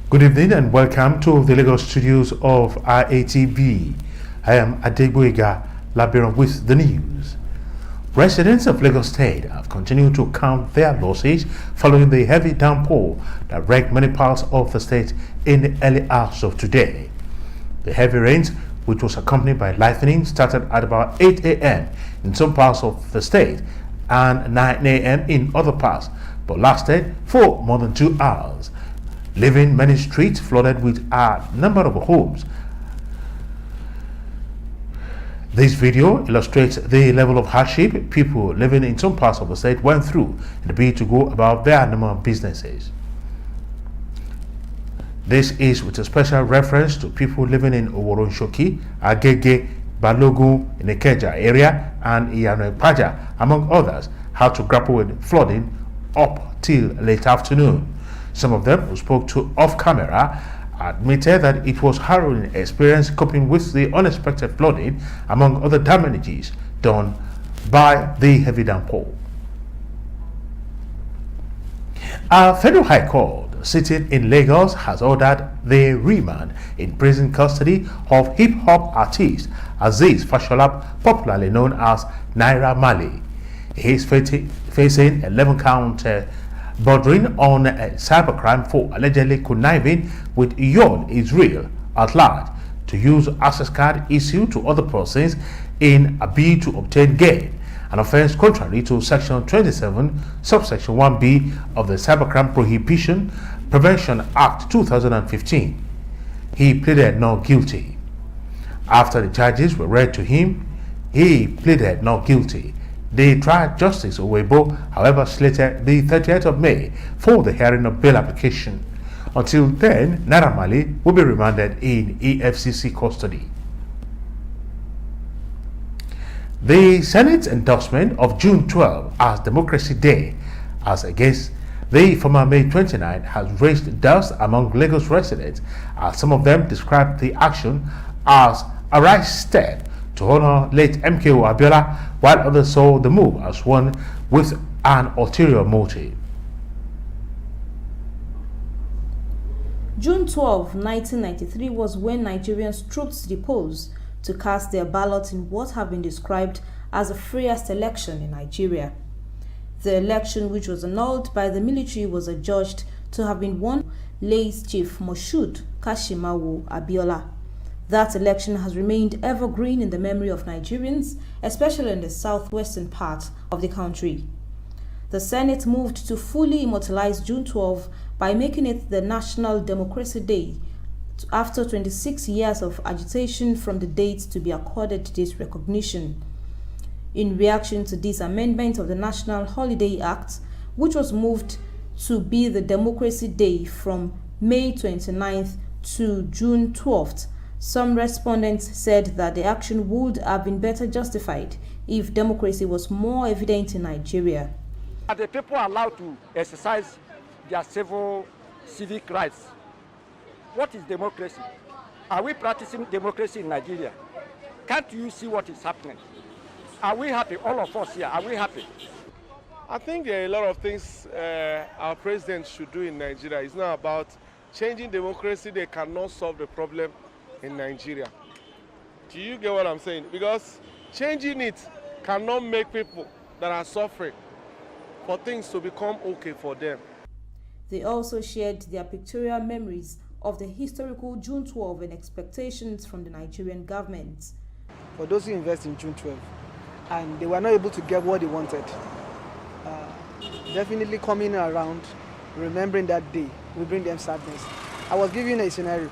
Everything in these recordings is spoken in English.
Good evening and welcome to the Lagos studios of RATV. I am Adegboyega Labiron with the news. Residents of Lagos State have continued to count their losses following the heavy downpour that wrecked many parts of the state in the early hours of today. The heavy rains, which was accompanied by lightning, started at about 8 a.m. in some parts of the state and 9 a.m. in other parts, but lasted for more than 2 hours, leaving many streets flooded with a number of homes. This video illustrates the level of hardship people living in some parts of the state went through in the bid to go about their normal businesses. This is with a special reference to people living in Oworonshoki, Agege, Balogun, in the Ikeja area, and Iyana-Ipaja, among others, had to grapple with flooding up till late afternoon. Some of them who spoke to off-camera admitted that it was harrowing experience coping with the unexpected flooding, among other damages done by the heavy downpour. A federal high court sitting in Lagos has ordered the remand in prison custody of hip-hop artist Azeez Fashola, popularly known as Naira Marley. He is facing 11 count bordering on cybercrime for allegedly conniving with Yod Israel at large to use access card issued to other persons in a bid to obtain gain, an offense contrary to Section 27, subsection 1b of the Cybercrime Prohibition Prevention Act 2015. He pleaded not guilty. After the charges were read to him, he pleaded not guilty. The trial Justice Owebo, however, slated the 30th of May for the hearing of bail application. Until then, Naira Marley will be remanded in EFCC custody. The Senate's endorsement of June 12 as Democracy Day, as against the former May 29, has raised dust among Lagos residents, as some of them described the action as a right step to honor late MKO Abiola, while others saw the move as one with an ulterior motive. June 12, 1993 was when Nigerians trooped to the polls to cast their ballots in what have been described as the freest election in Nigeria. The election, which was annulled by the military, was adjudged to have been won by late Chief Moshood Kashimawo Abiola. That election has remained evergreen in the memory of Nigerians, especially in the southwestern part of the country. The Senate moved to fully immortalize June 12 by making it the National Democracy Day after 26 years of agitation from the date to be accorded this recognition. In reaction to this amendment of the National Holiday Act, which was moved to be the Democracy Day from May 29th to June 12th, some respondents said that the action would have been better justified if democracy was more evident in Nigeria. Are the people allowed to exercise their civic rights? What is democracy? Are we practicing democracy in Nigeria? Can't you see what is happening? Are we happy? All of us here, are we happy? I think there are a lot of things our president should do in Nigeria. It's not about changing democracy. They cannot solve the problem in Nigeria. Do you get what I'm saying? Because changing it cannot make people that are suffering for things to become okay for them. They also shared their pictorial memories of the historical June 12 and expectations from the Nigerian government. For those who invest in June 12 and they were not able to get what they wanted, definitely coming around, remembering that day will bring them sadness. I was giving a scenario.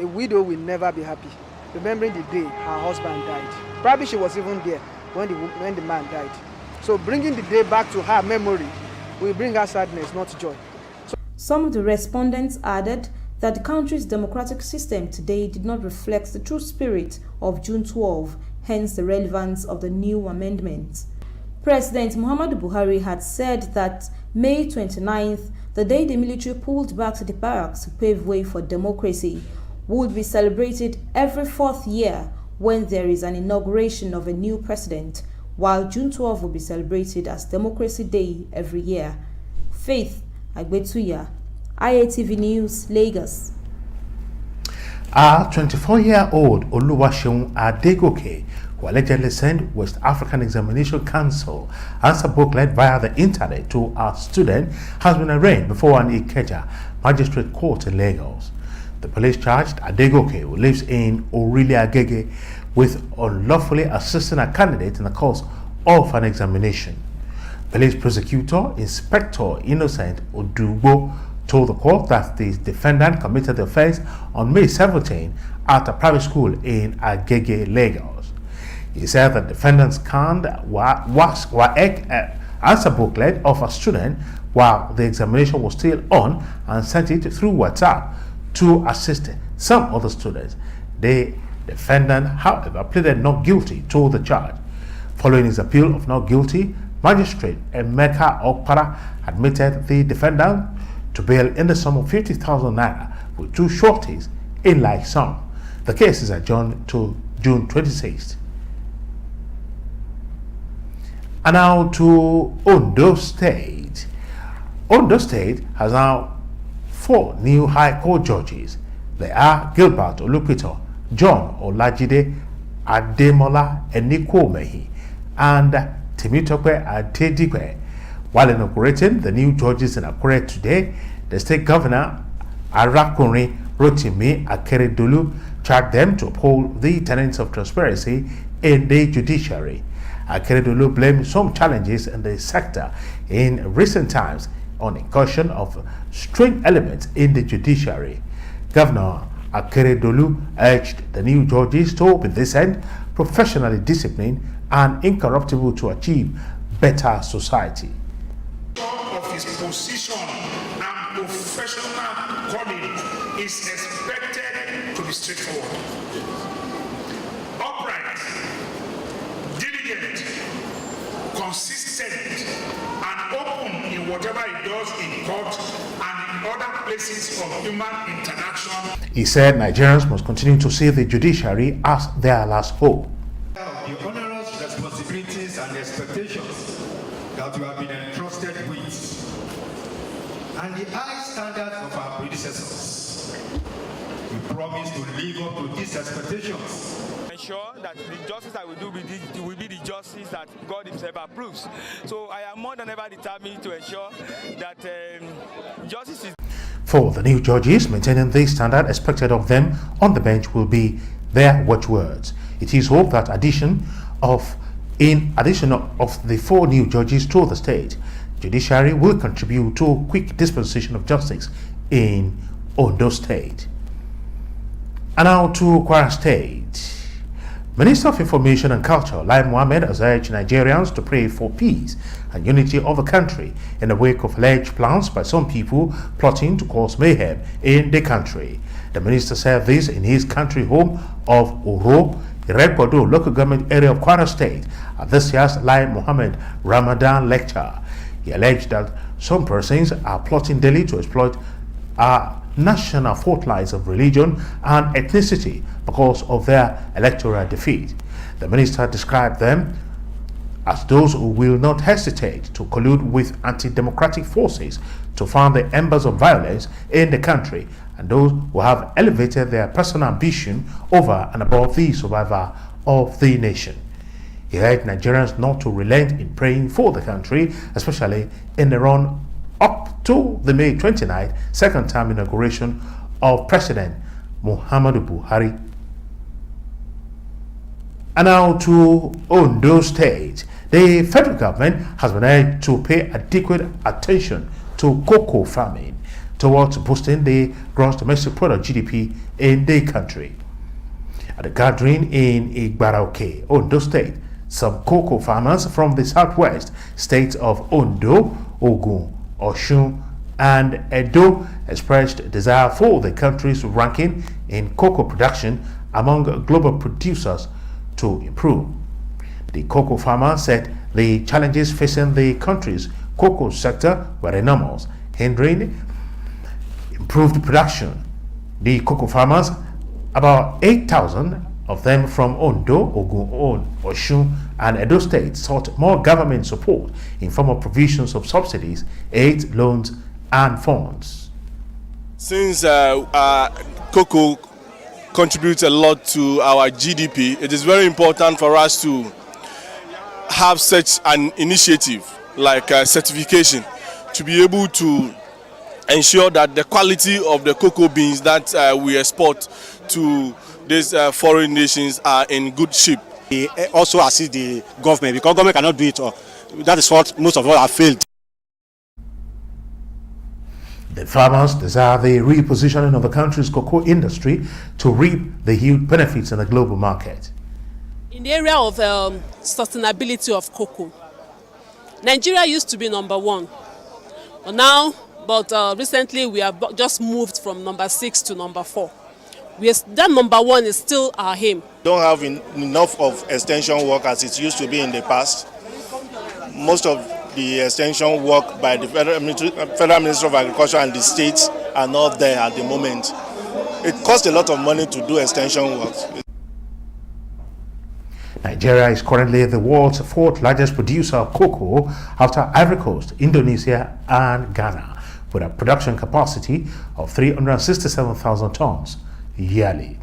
A widow will never be happy, remembering the day her husband died. Probably she was even there when the man died. So bringing the day back to her memory will bring her sadness, not joy. Some of the respondents added that the country's democratic system today did not reflect the true spirit of June 12, hence the relevance of the new amendment. President Muhammadu Buhari had said that May 29th, the day the military pulled back to the barracks to pave way for democracy, would be celebrated every 4th year when there is an inauguration of a new president, while June 12 will be celebrated as Democracy Day every year. Faith Agbetuya, IATV News, Lagos. A 24-year-old Oluwaseun Adegoke, who allegedly sent West African Examination Council answer booklet via the internet to a student, has been arraigned before an Ikeja magistrate court in Lagos. The police charged Adegoke, who lives in Orile Agege, with unlawfully assisting a candidate in the course of an examination. Police prosecutor Inspector Innocent Odugbo told the court that the defendant committed the offense on May 17 at a private school in Agege, Lagos. He said the defendant scanned answer booklet of a student while the examination was still on and sent it through WhatsApp to assist some other students. The defendant, however, pleaded not guilty to the charge. Following his appeal of not guilty, Magistrate Emeka Okpara admitted the defendant to bail in the sum of 50,000 naira with two shorties in like sum. The case is adjourned to June 26th. And now to Ondo State. Ondo State has now 4 new High Court judges. They are Gilbert Olupito, John Olajide Ademola Enikomehi, and Temitope Adedipe. While inaugurating the new judges in Akure today, the state governor Arakunrin Rotimi Akeredolu charged them to uphold the tenets of transparency in the judiciary. Akeredolu blamed some challenges in the sector in recent times on incursion of strange elements in the judiciary. Governor Akeredolu urged the new judges to be decent, professionally disciplined, and incorruptible to achieve better society. Of his position and professional calling is expected to be straightforward, upright, diligent, consistent, and open in whatever he does in court and in other places of human interaction. He said Nigerians must continue to see the judiciary as their last hope. The onerous responsibilities and expectations that we have been entrusted with, and the high standards of our predecessors, we promise to live up to these expectations. Ensure that the justice that we do will be the justice that God Himself approves. So I am more than ever determined to ensure that justice is. For the new judges, maintaining the standard expected of them on the bench will be their watchwords. It is hoped that in addition of the 4 new judges to the state, judiciary will contribute to quick dispensation of justice in Ondo State. And now to Kwara State. Minister of Information and Culture, Lai Mohammed, has urged Nigerians to pray for peace and unity of the country in the wake of alleged plans by some people plotting to cause mayhem in the country. The minister said this in his country home of Oro, Irekpodo local government area of Kwara State, at this year's Lai Mohammed Ramadan lecture. He alleged that some persons are plotting daily to exploit our national fault lines of religion and ethnicity because of their electoral defeat. The minister described them as those who will not hesitate to collude with anti-democratic forces to fan the embers of violence in the country, and those who have elevated their personal ambition over and above the survival of the nation. He urged Nigerians not to relent in praying for the country, especially in the run up to the May 29th second term inauguration of President Muhammadu Buhari. And now to Ondo State. The federal government has been urged to pay adequate attention to cocoa farming towards boosting the gross domestic product GDP in the country. At a gathering in Igbarauke, Ondo State, some cocoa farmers from the southwest states of Ondo, Ogun, Osun, and Edo expressed a desire for the country's ranking in cocoa production among global producers to improve. The cocoa farmers said the challenges facing the country's cocoa sector were enormous, hindering improved production. The cocoa farmers, about 8,000 of them from Ondo, Ogun, Osun, and Edo State, sought more government support in form of provisions of subsidies, aid, loans, and funds. Since cocoa contributes a lot to our GDP, it is very important for us to have such an initiative like certification to be able to ensure that the quality of the cocoa beans that we export to these foreign nations are in good shape. We also assist the government because government cannot do it all. That is what most of us have failed. The farmers desire the repositioning of the country's cocoa industry to reap the huge benefits in the global market. In the area of sustainability of cocoa, Nigeria used to be #1, but recently we have just moved from #6 to #4. That #1 is still our aim. Don't have enough of extension work as it used to be in the past. Most of the extension work by the Federal Ministry of Agriculture and the states are not there at the moment. It costs a lot of money to do extension work. Nigeria is currently the world's 4th largest producer of cocoa after Ivory Coast, Indonesia and Ghana, with a production capacity of 367,000 tons yearly.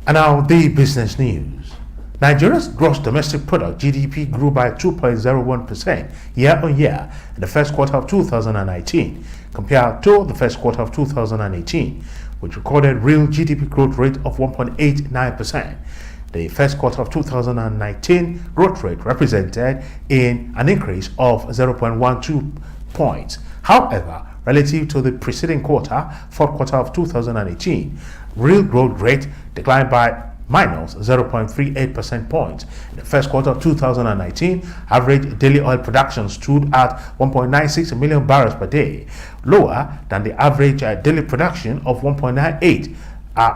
And now the business news. Nigeria's gross domestic product GDP grew by 2.01% year-on-year in the first quarter of 2019 compared to the first quarter of 2018, which recorded real GDP growth rate of 1.89%. The first quarter of 2019 growth rate represented an increase of 0.12 points. However, relative to the preceding quarter, fourth quarter of 2018, real growth rate declined by minus 0.38% points. In the first quarter of 2019, average daily oil production stood at 1.96 million barrels per day, lower than the average daily production of 1.98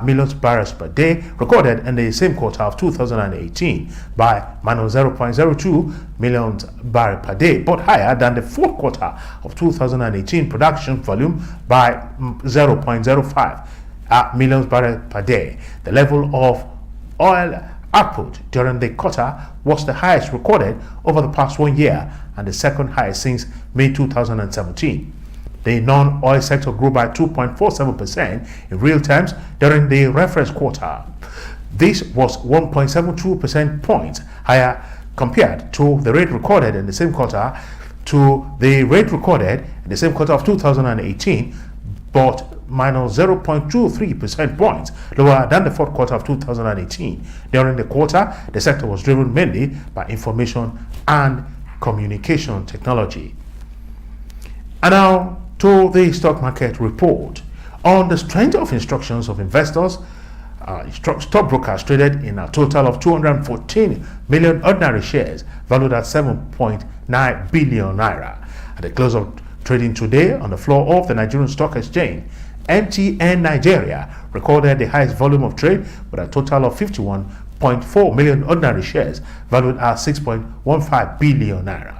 million barrels per day recorded in the same quarter of 2018 by minus 0.02 million barrels per day, but higher than the fourth quarter of 2018 production volume by 0.05 million barrels per day. The level of oil output during the quarter was the highest recorded over the past 1 year and the second highest since May 2017. The non-oil sector grew by 2.47% in real terms during the reference quarter. This was 1.72% points higher compared to the rate recorded in the same quarter of 2018, but minus 0.23% points lower than the fourth quarter of 2018. During the quarter, the sector was driven mainly by information and communication technology. And now to the stock market report. On the strength of instructions of investors, stockbrokers traded in a total of 214 million ordinary shares valued at 7.9 billion naira. At the close of trading today on the floor of the Nigerian Stock Exchange, MTN Nigeria recorded the highest volume of trade with a total of 51.4 million ordinary shares valued at 6.15 billion naira.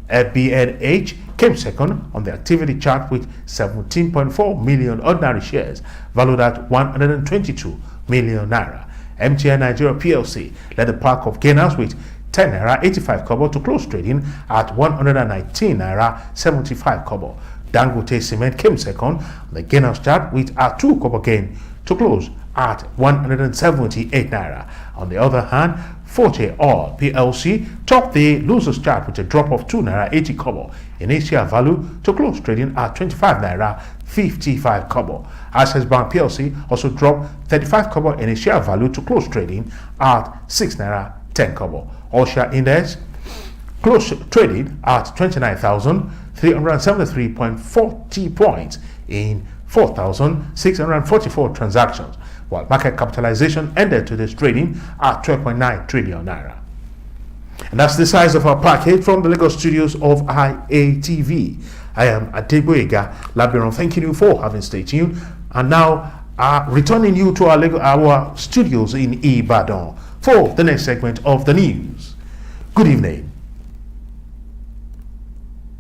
FBNH came second on the activity chart with 17.4 million ordinary shares valued at 122 million naira. MTN Nigeria PLC led the pack of gainers with 10 naira 85 kobo to close trading at 119 naira 75 kobo. Dangote Cement came second on the gainers chart with a 2 kobo gain to close at 178 naira. On the other hand, Forte Oil PLC topped the losers chart with a drop of 2 naira 80 kobo in Asia value to close trading at 25 naira 55 kobo. Access Bank PLC also dropped 35 kobo in Asia value to close trading at 6 naira 10 kobo. All-share index closed trading at 29,373.40 points in 4,644 transactions, while market capitalization ended today's trading at 12.9 trillion naira. And that's the size of our package from the Lagos studios of IATV. I am Adeboyega Labiron, thanking you for having stayed tuned, and now returning you to our studios in Ibadan for the next segment of the news. Good evening.